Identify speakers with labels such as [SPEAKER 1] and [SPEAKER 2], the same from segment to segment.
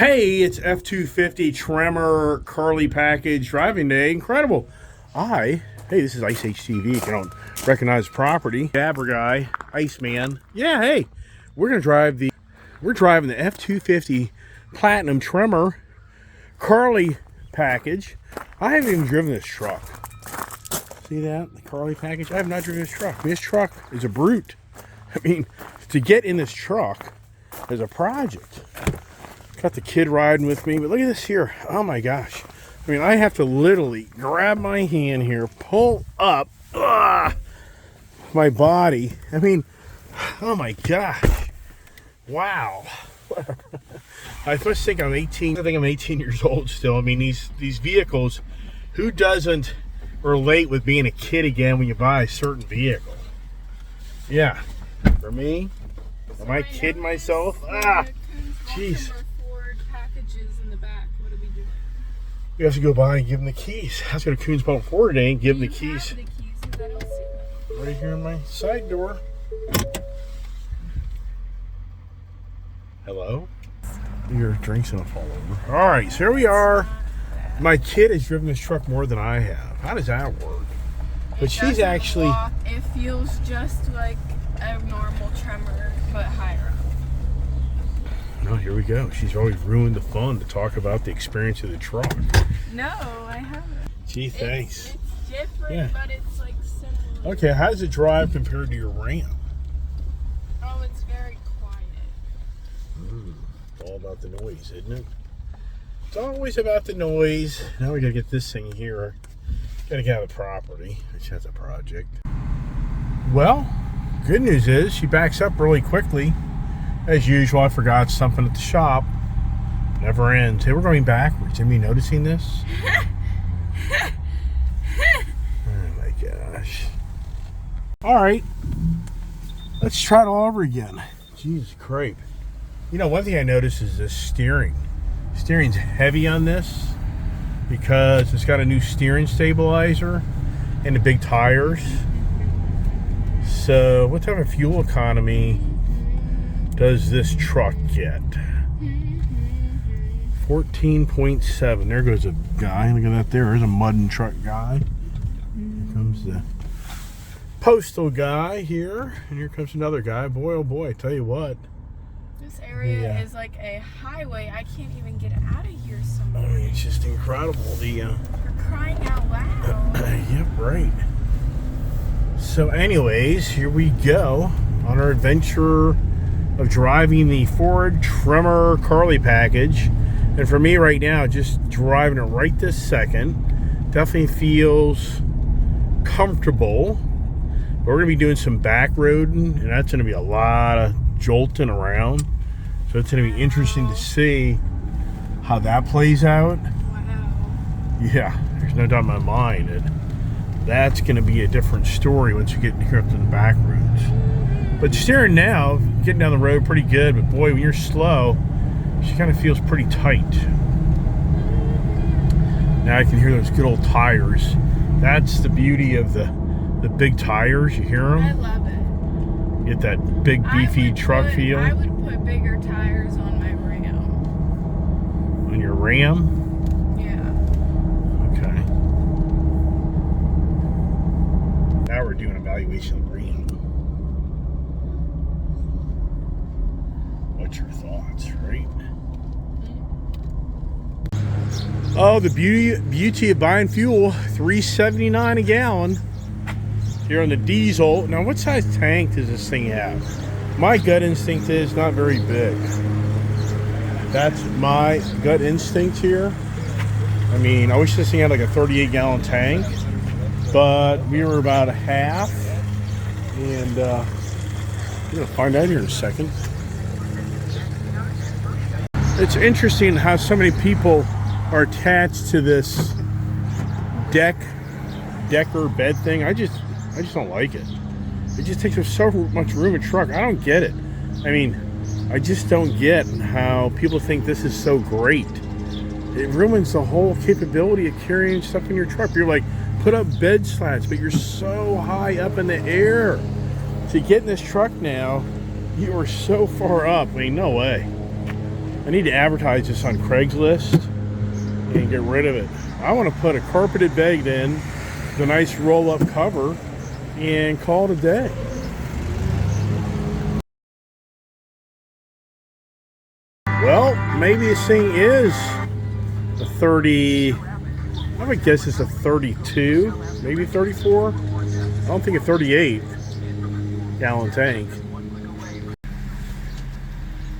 [SPEAKER 1] Hey, it's F-250 Tremor Carli Package driving day. Incredible. Hey, this is Ice HTV. If you don't recognize the property, Dabber guy, Iceman. Yeah, hey, we're driving the F-250 Platinum Tremor Carli Package. I haven't even driven this truck. See that? The Carli Package? I have not driven this truck. This truck is a brute. I mean, to get in this truck is a project. Got the kid riding with me, but look at this here. Oh my gosh. I mean, I have to literally grab my hand here, pull up my body. I mean, oh my gosh. Wow. I first think I'm 18. I think I'm 18 years old still. I mean, these vehicles, who doesn't relate with being a kid again when you buy a certain vehicle? Yeah. For me, am I kidding myself? Jeez.
[SPEAKER 2] Ford packages in the back. What do we do?
[SPEAKER 1] We have to go by and give them the keys. I was going to Coons Boat Ford today and give them the keys.
[SPEAKER 2] Have the keys, 'cause I don't see them.
[SPEAKER 1] Right here in my side door. Hello? Your drink's gonna fall over. All right, so here we are. My kid has driven this truck more than I have. How does that work? But she's actually.
[SPEAKER 2] It feels just like a normal Tremor, but higher up.
[SPEAKER 1] No, here we go. She's always ruined the fun to talk about the experience of the truck.
[SPEAKER 2] No, I haven't.
[SPEAKER 1] Gee, thanks.
[SPEAKER 2] It's different,
[SPEAKER 1] Yeah.
[SPEAKER 2] but it's like similar.
[SPEAKER 1] Okay, how does it drive compared to your Ram?
[SPEAKER 2] Oh, it's very quiet.
[SPEAKER 1] It's all about the noise, isn't it? It's always about the noise. Now we gotta get this thing here. Gotta get out of the property, which has a project. Well, good news is she backs up really quickly. As usual, I forgot something at the shop. Never ends. Hey, we're going backwards. Anybody noticing this? Oh my gosh. All right. Let's try it all over again. Jesus Christ. You know, one thing I noticed is the steering. Steering's heavy on this because it's got a new steering stabilizer and the big tires. So what type of fuel economy does this truck get? 14.7. There goes a guy. Look at that there. There's a mud and truck guy. Here comes the postal guy here. And here comes another guy. Boy, oh boy, I tell you what.
[SPEAKER 2] This area is like a highway. I can't even get out of here somewhere.
[SPEAKER 1] I mean, it's just incredible.
[SPEAKER 2] You're crying out loud.
[SPEAKER 1] Yep, right. So anyways, here we go on our adventure of driving the Ford Tremor Carli Package. And for me right now, just driving it right this second, definitely feels comfortable. But we're going to be doing some back roading, and that's going to be a lot of jolting around. So it's going to be interesting to see how that plays out.
[SPEAKER 2] Wow.
[SPEAKER 1] Yeah, there's no doubt in my mind that that's going to be a different story once you get here up to the back roads. But steering now, getting down the road pretty good, but boy, when you're slow, she kind of feels pretty tight. Now I can hear those good old tires. That's the beauty of the big tires. You hear them?
[SPEAKER 2] I love it.
[SPEAKER 1] Get that big beefy truck feel.
[SPEAKER 2] I would put bigger tires on my Ram.
[SPEAKER 1] On your Ram?
[SPEAKER 2] Yeah.
[SPEAKER 1] Okay. Now we're doing evaluation of the Ram. What's your thoughts, right? Oh, the beauty of buying fuel, $3.79 a gallon. Here on the diesel. Now, what size tank does this thing have? My gut instinct is not very big. That's my gut instinct here. I mean, I wish this thing had like a 38-gallon tank, but we were about a half, and we're gonna find out here in a second. It's interesting how so many people are attached to this decker bed thing. I just don't like it. It just takes up so much room in a truck. I don't get it. I mean, I just don't get how people think this is so great. It ruins the whole capability of carrying stuff in your truck. You're like, put up bed slats, but you're so high up in the air. To get in this truck now, you are so far up. I mean, no way. I need to advertise this on Craigslist and get rid of it. I want to put a carpeted bed in with a nice roll-up cover and call it a day. Well, maybe this thing is a 30, I would guess it's a 32, maybe 34. I don't think a 38 gallon tank.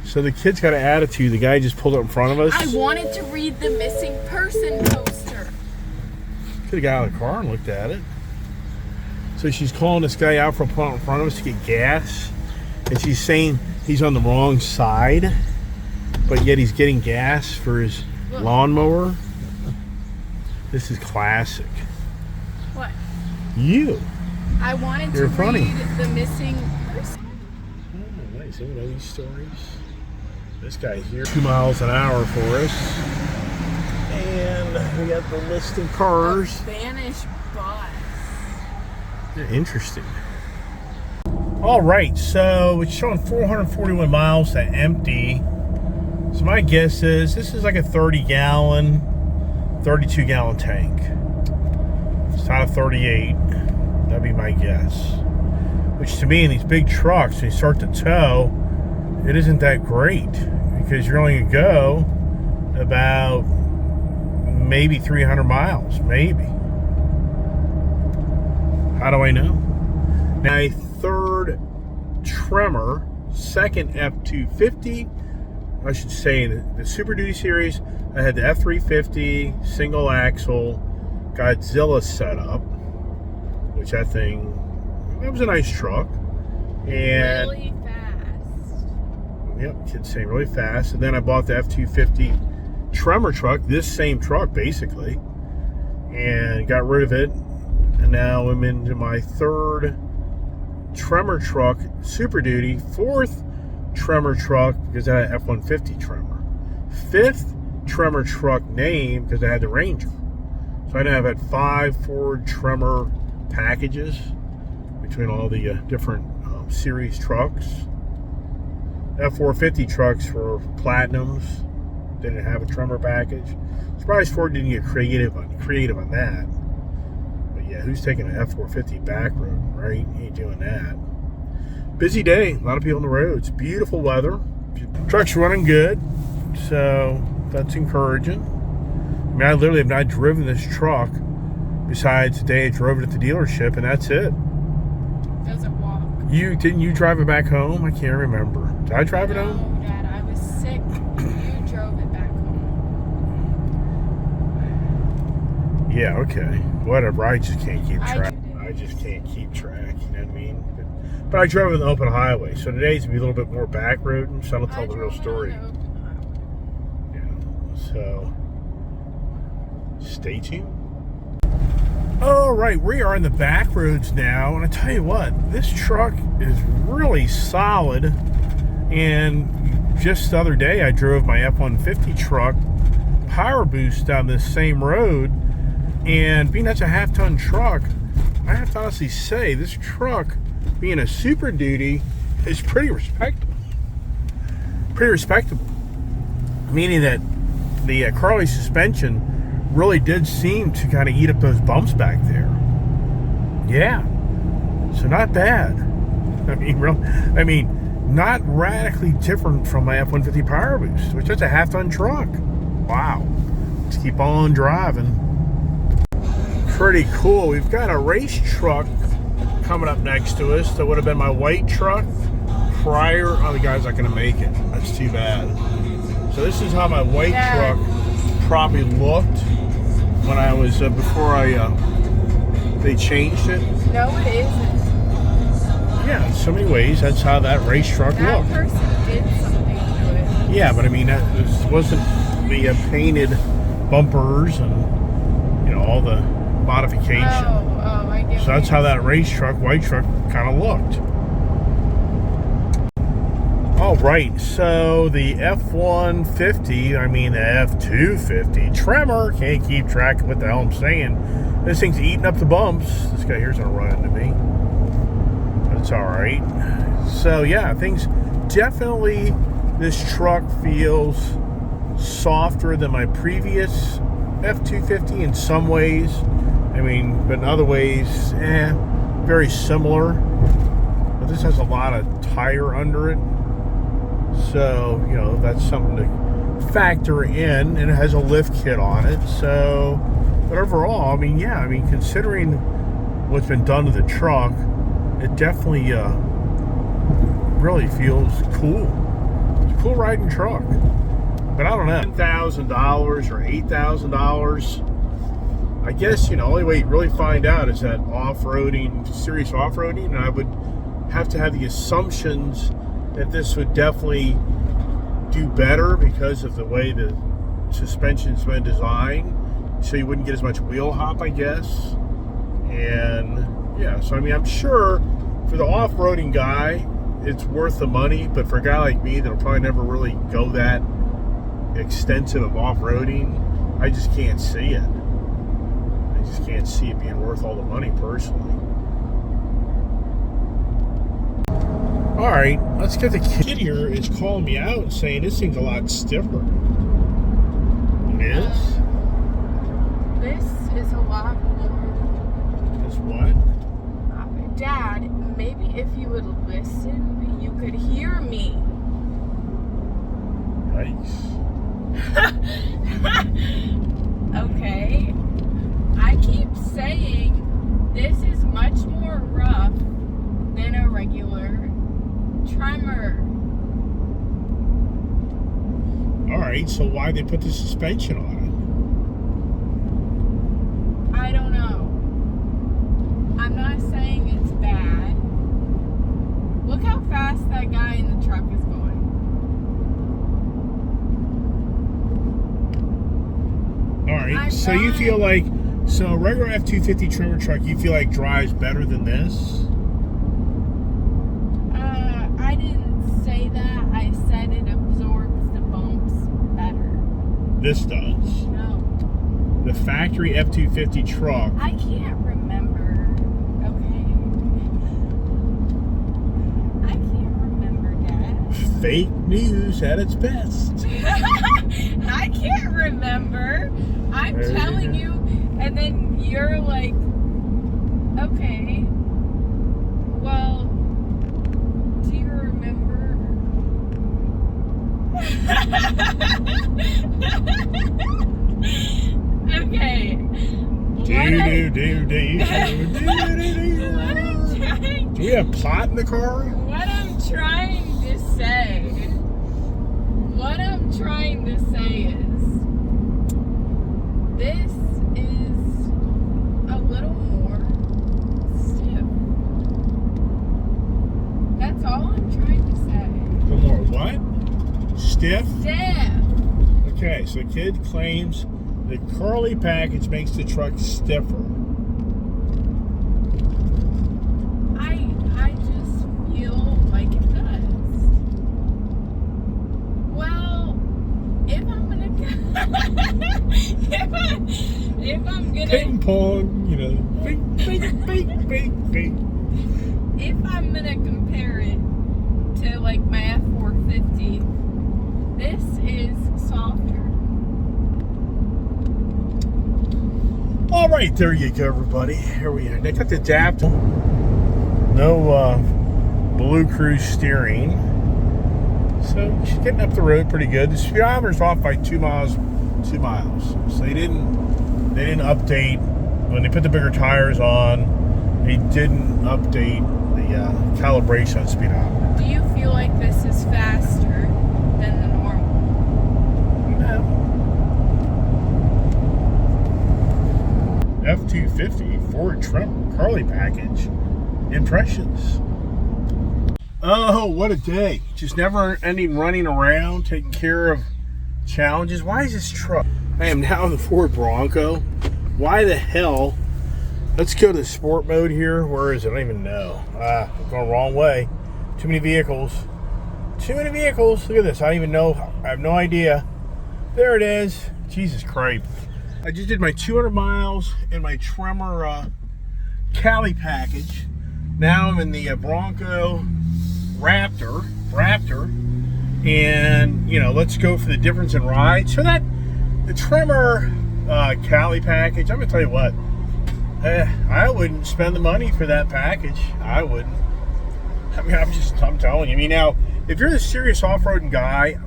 [SPEAKER 1] So the kid's got an attitude. The guy just pulled up in front of us.
[SPEAKER 2] I wanted to read the missing person poster.
[SPEAKER 1] Could have got out of the car and looked at it. So she's calling this guy out from in front of us to get gas. And she's saying he's on the wrong side, but yet he's getting gas for his lawnmower. This is classic.
[SPEAKER 2] What?
[SPEAKER 1] You.
[SPEAKER 2] I wanted to read the missing person.
[SPEAKER 1] Oh, nice. You know these stories? This guy here, 2 miles an hour for us. And we got the list of cars.
[SPEAKER 2] A Spanish bus.
[SPEAKER 1] Yeah, interesting. All right, so it's showing 441 miles to empty. So my guess is this is like a 30-gallon, 32-gallon tank. It's not a 38. That'd be my guess. Which to me, in these big trucks, when you start to tow, it isn't that great because you're only going to go about maybe 300 miles, maybe. How do I know? My third Tremor, second F-250, I should say in the Super Duty series, I had the F-350 single axle Godzilla setup, which that thing, that was a nice truck. And
[SPEAKER 2] really fast.
[SPEAKER 1] Yep, kid's saying really fast. And then I bought the F-250 Tremor truck, this same truck basically, and got rid of it. And now I'm into my third Tremor truck, Super Duty, fourth Tremor truck because I had an F-150 Tremor, fifth Tremor truck name because I had the Ranger. So I now have had 5 Ford Tremor packages between all the different series trucks. F-450 trucks were platinums, didn't have a Tremor package. Surprised Ford didn't get creative on that. But yeah, who's taking an F-450 back road, right? He ain't doing that. Busy day, a lot of people on the roads. Beautiful weather. Truck's running good, so that's encouraging. I mean, I literally have not driven this truck besides the day I drove it at the dealership, and that's it.
[SPEAKER 2] Doesn't walk.
[SPEAKER 1] Didn't you drive it back home? I can't remember. Did I drive it home?
[SPEAKER 2] No, Dad, I was sick. You drove it back home.
[SPEAKER 1] Yeah, okay. Whatever. I just can't keep track.
[SPEAKER 2] I
[SPEAKER 1] just can't keep track, you know what I mean? But I drove it on the open highway, so today's gonna be a little bit more back road, and so I'll tell the real story. Yeah, so stay tuned. All right, we are in the back roads now, and I tell you what, this truck is really solid. And just the other day, I drove my F-150 truck power boost down this same road, and being that's a half-ton truck, I have to honestly say this truck, being a Super Duty, is pretty respectable. Pretty respectable, meaning that the Carli suspension really did seem to kind of eat up those bumps back there. Yeah, so not bad. I mean, not radically different from my F-150 Power Boost, which is a half-ton truck. Wow. Let's keep on driving. Pretty cool. We've got a race truck coming up next to us. That would have been my white truck prior. Oh, the guy's not going to make it. That's too bad. So this is how my white truck probably looked when I was, before they changed it.
[SPEAKER 2] No, it isn't.
[SPEAKER 1] Yeah, in so many ways, that's how that race truck looked.
[SPEAKER 2] That person did something to it.
[SPEAKER 1] Yeah, but I mean, that wasn't the painted bumpers and, you know, all the modification.
[SPEAKER 2] Oh, I get.
[SPEAKER 1] So that's how that race truck, white truck, kind of looked. All right, so the F-150, I mean the F-250 Tremor, can't keep track of what the hell I'm saying. This thing's eating up the bumps. This guy here's gonna run into me. It's all right. So yeah, things definitely this truck feels softer than my previous F-250 in some ways. I mean, but in other ways, very similar. But this has a lot of tire under it. So, you know, that's something to factor in. And it has a lift kit on it. So, but overall, I mean, yeah, I mean, considering what's been done to the truck, it definitely really feels cool. It's a cool riding truck. But I don't know, $10,000 or $8,000. I guess, you know, only way you really find out is that off-roading, serious off-roading, and I would have to have the assumptions that this would definitely do better because of the way the suspension's been designed, so you wouldn't get as much wheel hop, I guess. And yeah, so I mean, I'm sure for the off-roading guy, it's worth the money, but for a guy like me that'll probably never really go that extensive of off-roading, I just can't see it. I just can't see it being worth all the money personally. Alright, let's get the kid here is calling me out and saying this thing's a lot stiffer. It is?
[SPEAKER 2] This is a lot more.
[SPEAKER 1] This what?
[SPEAKER 2] Dad, maybe if you would listen, you could hear me.
[SPEAKER 1] Nice.
[SPEAKER 2] Okay. I keep saying this is much more rough than a regular Tremor.
[SPEAKER 1] Alright, so why'd they put the suspension on
[SPEAKER 2] it? I don't know. I'm not saying it's bad. Look how fast that guy in the truck is going.
[SPEAKER 1] Alright, so you feel like, so a regular F-250 Tremor truck, you feel like drives better than this?
[SPEAKER 2] I didn't say that. I said it absorbs the bumps better.
[SPEAKER 1] This does?
[SPEAKER 2] No.
[SPEAKER 1] The factory F-250 truck.
[SPEAKER 2] I can't remember. Okay. I can't remember, Dad.
[SPEAKER 1] Fake news at its best.
[SPEAKER 2] I can't remember. I'm telling you, and then you're like, okay, well, do you remember? Okay.
[SPEAKER 1] Do we have pot in the car?
[SPEAKER 2] What I'm trying to say is, this is a little more stiff. That's all I'm trying to say.
[SPEAKER 1] A little more what? Stiff?
[SPEAKER 2] Stiff.
[SPEAKER 1] Okay, so the kid claims the Carli package makes the truck stiffer.
[SPEAKER 2] I just feel like it does. Well, if I'm gonna if I'm gonna
[SPEAKER 1] ping pong, you know, bing, bing, bing, bing, bing.
[SPEAKER 2] If I'm gonna compare it to like my F-450, this is softer.
[SPEAKER 1] All right, there you go, everybody. Here we are. They got the adapter. No Blue Cruise steering. So she's getting up the road pretty good. The speedometer's off by 2 miles. So they didn't update when they put the bigger tires on. They didn't update the calibration on speedometer.
[SPEAKER 2] Do you feel like this is faster than the normal?
[SPEAKER 1] No. F-250 Ford Tremor Carli Package impressions. Oh, what a day. Just never ending running around, taking care of challenges. Why is this truck? I am now in the Ford Bronco. Why the hell? Let's go to the sport mode here. Where is it? I don't even know. I'm going the wrong way. Too many vehicles. Too many vehicles. Look at this. I don't even know. I have no idea. There it is. Jesus Christ. I just did my 200 miles in my Tremor Carli package. Now I'm in the Bronco Raptor. And, you know, let's go for the difference in ride. So that, the Tremor Carli package, I'm going to tell you what, I wouldn't spend the money for that package. I wouldn't. I mean, I'm telling you. I mean, now, if you're the serious off-roading guy,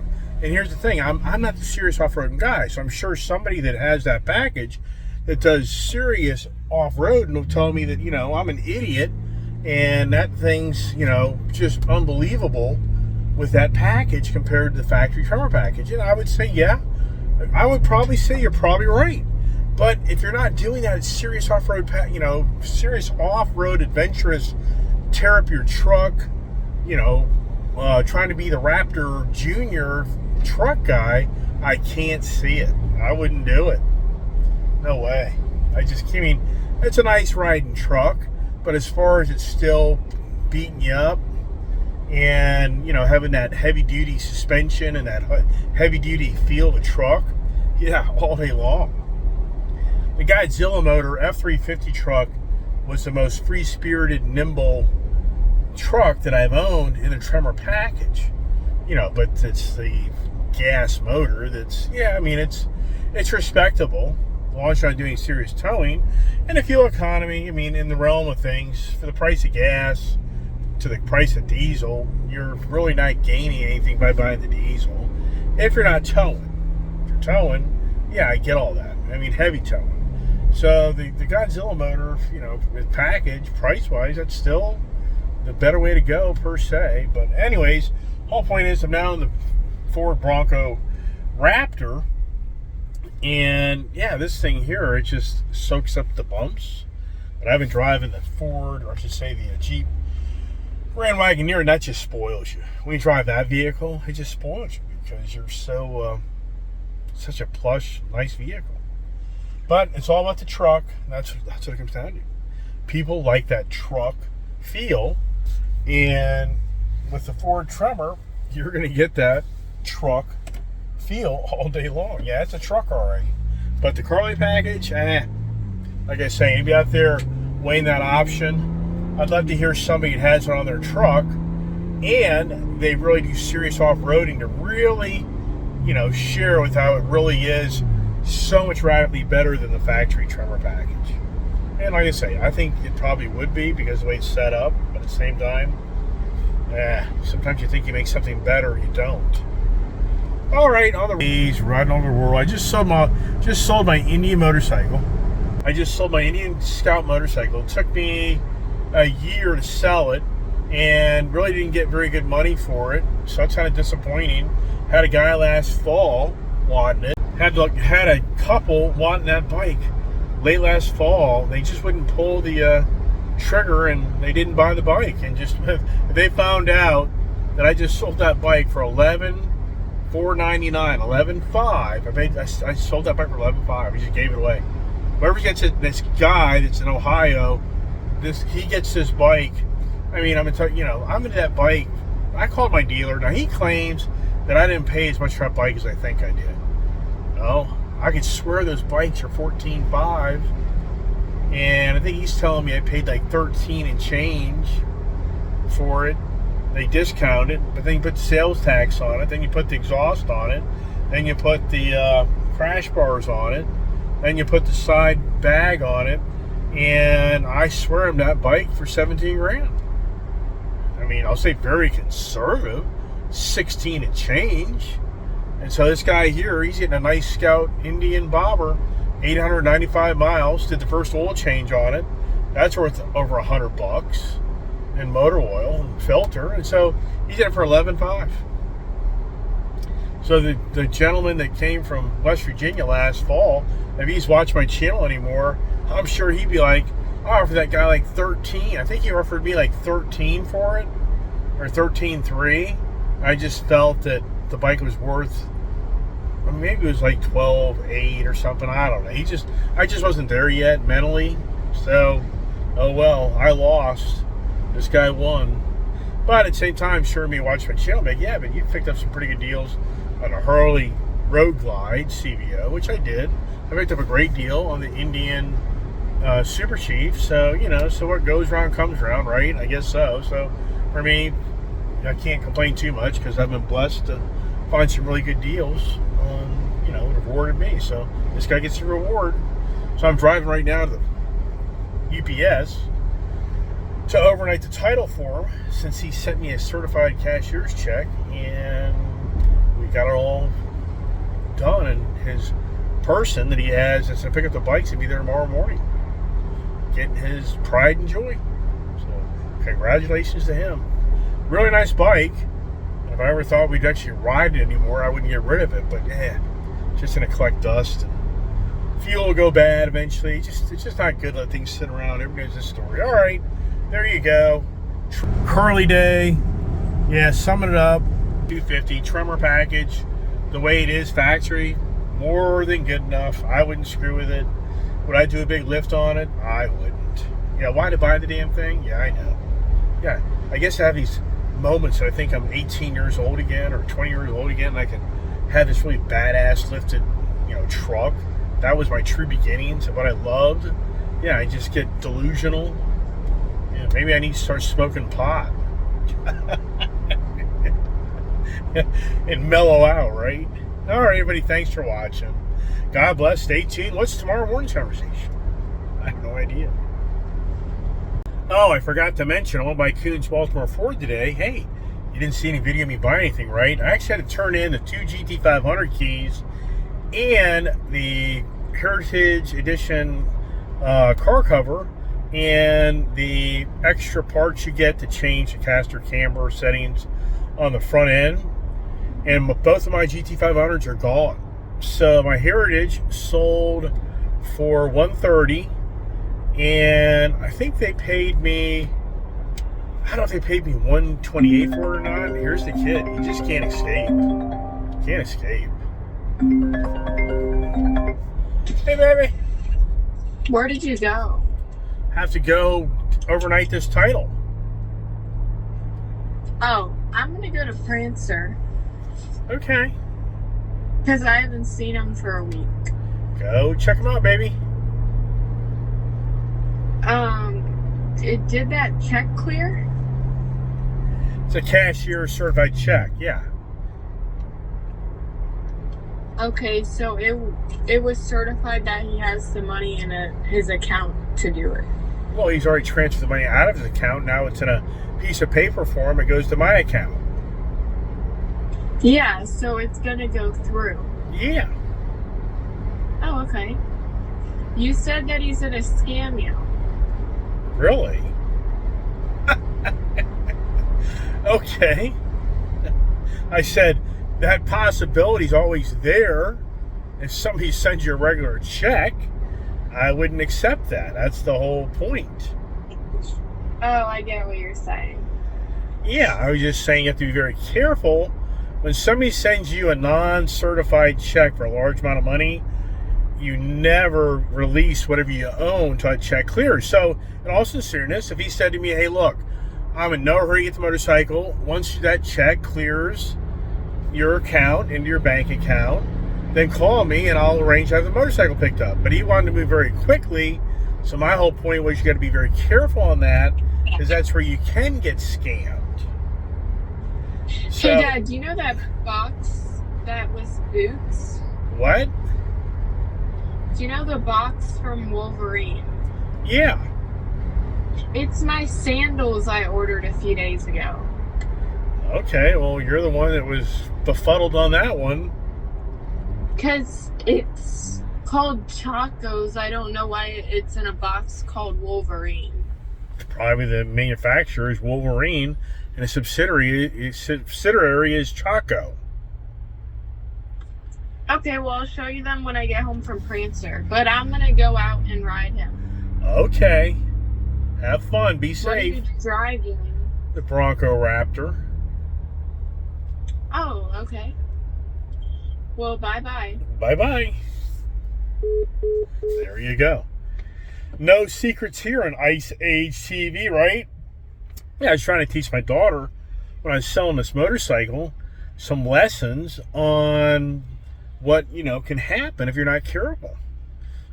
[SPEAKER 1] and here's the thing, I'm not the serious off-roading guy, so I'm sure somebody that has that package that does serious off-road will tell me that, you know, I'm an idiot, and that thing's, you know, just unbelievable with that package compared to the factory Tremor package. And I would say, yeah, I would probably say you're probably right. But if you're not doing that serious off-road, you know, serious off-road adventurous, tear up your truck, you know, trying to be the Raptor Junior truck guy, I can't see it. I wouldn't do it. No way. I mean, it's a nice riding truck, but as far as it's still beating you up and, you know, having that heavy-duty suspension and that heavy-duty feel of the truck, yeah, all day long. The Godzilla motor F-350 truck was the most free-spirited, nimble truck that I've owned in a Tremor package. You know, but it's the gas motor that's, yeah, I mean, it's respectable as long as you're not doing serious towing. And the fuel economy, I mean, in the realm of things, for the price of gas to the price of diesel, you're really not gaining anything by buying the diesel if you're not towing. If you're towing, yeah, I get all that. I mean, heavy towing. So the Godzilla motor, you know, package, price-wise, that's still the better way to go, per se. But anyways, whole point is I'm now in the Ford Bronco Raptor. And, yeah, this thing here, it just soaks up the bumps. But I've been driving the Ford, or I should say the Jeep Grand Wagoneer, and that just spoils you. When you drive that vehicle, it just spoils you because you're so, such a plush, nice vehicle. But it's all about the truck. That's what it comes down to. People like that truck feel, and with the Ford Tremor, you're going to get that truck feel all day long. Yeah, it's a truck already. But the Carli package, like I say, anybody out there weighing that option, I'd love to hear somebody that has it on their truck, and they really do serious off-roading to really, you know, share with how it really is so much radically better than the factory Tremor package. And like I say, I think it probably would be because of the way it's set up, but at the same time, sometimes you think you make something better, you don't. All right, on the days riding over the world, I just sold my Indian motorcycle. I just sold my Indian Scout motorcycle. It took me a year to sell it, and really didn't get very good money for it, so that's kind of disappointing. Had a guy last fall wanting it. Had a couple wanting that bike late last fall. They just wouldn't pull the trigger, and they didn't buy the bike. And just they found out that I just sold that bike for $11,499, $11,500. I sold that bike for $11,500. I just gave it away. Whoever gets it, this guy that's in Ohio, he gets this bike. I mean, I'm gonna tell you, I'm into that bike. I called my dealer. Now he claims that I didn't pay as much for that bike as I think I did. No, I could swear those bikes are $14,500, and I think he's telling me I paid like $13 and change for it. They discount it, but then you put the sales tax on it, then you put the exhaust on it, then you put the crash bars on it, then you put the side bag on it, and I swear I'm that bike for $17,000. I mean, I'll say very conservative, 16 and change. And so this guy here, he's getting a nice Scout Indian bobber, 895 miles, did the first oil change on it. That's worth over $100 in motor oil and filter. And so he's getting it for $11,500. So the gentleman that came from West Virginia last fall, if he's watched my channel anymore, I'm sure he'd be like, I offered that guy like 13. I think he offered me like 13 for it, or 13.3. I just felt that the bike was worth, maybe it was like 12.8 or something. I don't know. I just wasn't there yet mentally. So, oh well, I lost. This guy won. But at the same time, sure, me watching my channel, like, yeah, but you picked up some pretty good deals on a Harley Road Glide CVO, which I did. I picked up a great deal on the Indian Super Chief. So, so what goes around comes around, right? I guess so. So, for me, I can't complain too much because I've been blessed to find some really good deals on, you know, it rewarded me. So this guy gets the reward. So I'm driving right now to the UPS to overnight the title for him, since he sent me a certified cashier's check, and we got it all done. And his person that he has that's going to pick up the bikes and be there tomorrow morning, getting his pride and joy. So congratulations to him. Really nice bike. If I ever thought we'd actually ride it anymore, I wouldn't get rid of it. But yeah, it's just going to collect dust. And fuel will go bad eventually. It's just not good to let things sit around. Everybody knows this story. All right, there you go. Carli Day. Yeah, summing it up. 250 Tremor package. The way it is factory, more than good enough. I wouldn't screw with it. Would I do a big lift on it? I wouldn't. Yeah, why to buy the damn thing? Yeah, I know. Yeah, I guess I have these moments that I think I'm 18 years old again or 20 years old again, and I can have this really badass lifted, you know, truck. That was my true beginnings of what I loved. Yeah, I just get delusional. Yeah, maybe I need to start smoking pot and mellow out, right? All right, everybody, thanks for watching. God bless. Stay tuned. What's tomorrow morning's conversation? I have no idea. Oh, I forgot to mention, I went by Coons Baltimore Ford today. Hey, you didn't see any video of me buy anything, right? I actually had to turn in the 2 GT500 keys and the Heritage Edition car cover and the extra parts you get to change the caster camber settings on the front end. And both of my GT500s are gone. So my Heritage sold for $130, and I think they paid me, I don't know if they paid me $128 for it or not. Here's the kid. He just can't escape. Can't escape. Hey, baby.
[SPEAKER 2] Where did you go?
[SPEAKER 1] Have to go overnight this title.
[SPEAKER 2] Oh, I'm going to go to Prancer.
[SPEAKER 1] Okay.
[SPEAKER 2] Because I haven't seen him for a week.
[SPEAKER 1] Go check him out, baby.
[SPEAKER 2] Did that check clear?
[SPEAKER 1] It's a cashier certified check, yeah.
[SPEAKER 2] Okay, so it was certified that he has the money in his account to do it.
[SPEAKER 1] Well, he's already transferred the money out of his account. Now it's in a piece of paper form. It goes to my account.
[SPEAKER 2] Yeah, so it's gonna go through.
[SPEAKER 1] Yeah.
[SPEAKER 2] Oh, okay. You said that he's gonna scam you.
[SPEAKER 1] Really? Okay. I said that possibility's always there. If somebody sends you a regular check, I wouldn't accept that. That's the whole point.
[SPEAKER 2] Oh, I get what you're saying.
[SPEAKER 1] Yeah, I was just saying you have to be very careful. When somebody sends you a non-certified check for a large amount of money, you never release whatever you own until that check clears. So, in all sincereness, if he said to me, hey, look, I'm in no hurry to get the motorcycle. Once that check clears your account into your bank account, then call me and I'll arrange to have the motorcycle picked up. But he wanted to move very quickly. So my whole point was you got to be very careful on that, because that's where you can get scammed. So,
[SPEAKER 2] hey, Dad, do you know that box that was boots?
[SPEAKER 1] What?
[SPEAKER 2] Do you know the box from Wolverine?
[SPEAKER 1] Yeah.
[SPEAKER 2] It's my sandals I ordered a few days ago.
[SPEAKER 1] Okay, well, you're the one that was befuddled on that one.
[SPEAKER 2] Because it's called Chacos. I don't know why it's in a box called Wolverine.
[SPEAKER 1] Probably the manufacturer is Wolverine, and a subsidiary is Chaco.
[SPEAKER 2] Okay, well, I'll show you them when I get home from Prancer. But I'm going to go out and ride him.
[SPEAKER 1] Okay. Have fun. Be safe.
[SPEAKER 2] What are you driving?
[SPEAKER 1] The Bronco Raptor.
[SPEAKER 2] Oh, okay. Well, bye-bye.
[SPEAKER 1] Bye-bye. There you go. No secrets here on Ice Age TV, right? Yeah, I was trying to teach my daughter, when I was selling this motorcycle, some lessons on what, you know, can happen if you're not careful.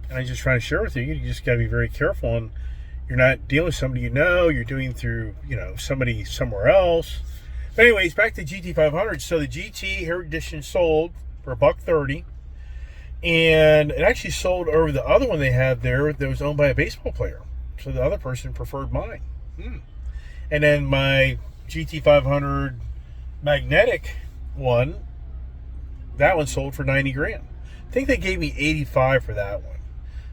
[SPEAKER 1] And I just trying to share with you, you just got to be very careful. And you're not dealing with somebody you know, you're doing through, you know, somebody somewhere else. But anyways, back to GT500. So the GT Heritage Edition sold for $130. And it actually sold over the other one they had there that was owned by a baseball player. So the other person preferred mine. And then my GT500 magnetic one, that one sold for 90 grand. I think they gave me 85 for that one.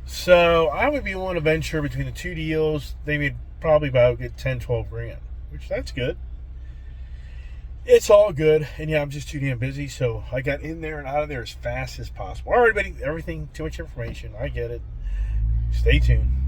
[SPEAKER 1] So I would be willing to venture between the two deals. They would probably about get 10, 12 grand, which that's good. It's all good. And yeah, I'm just too damn busy. So I got in there and out of there as fast as possible. All right, everybody, everything, too much information. I get it. Stay tuned.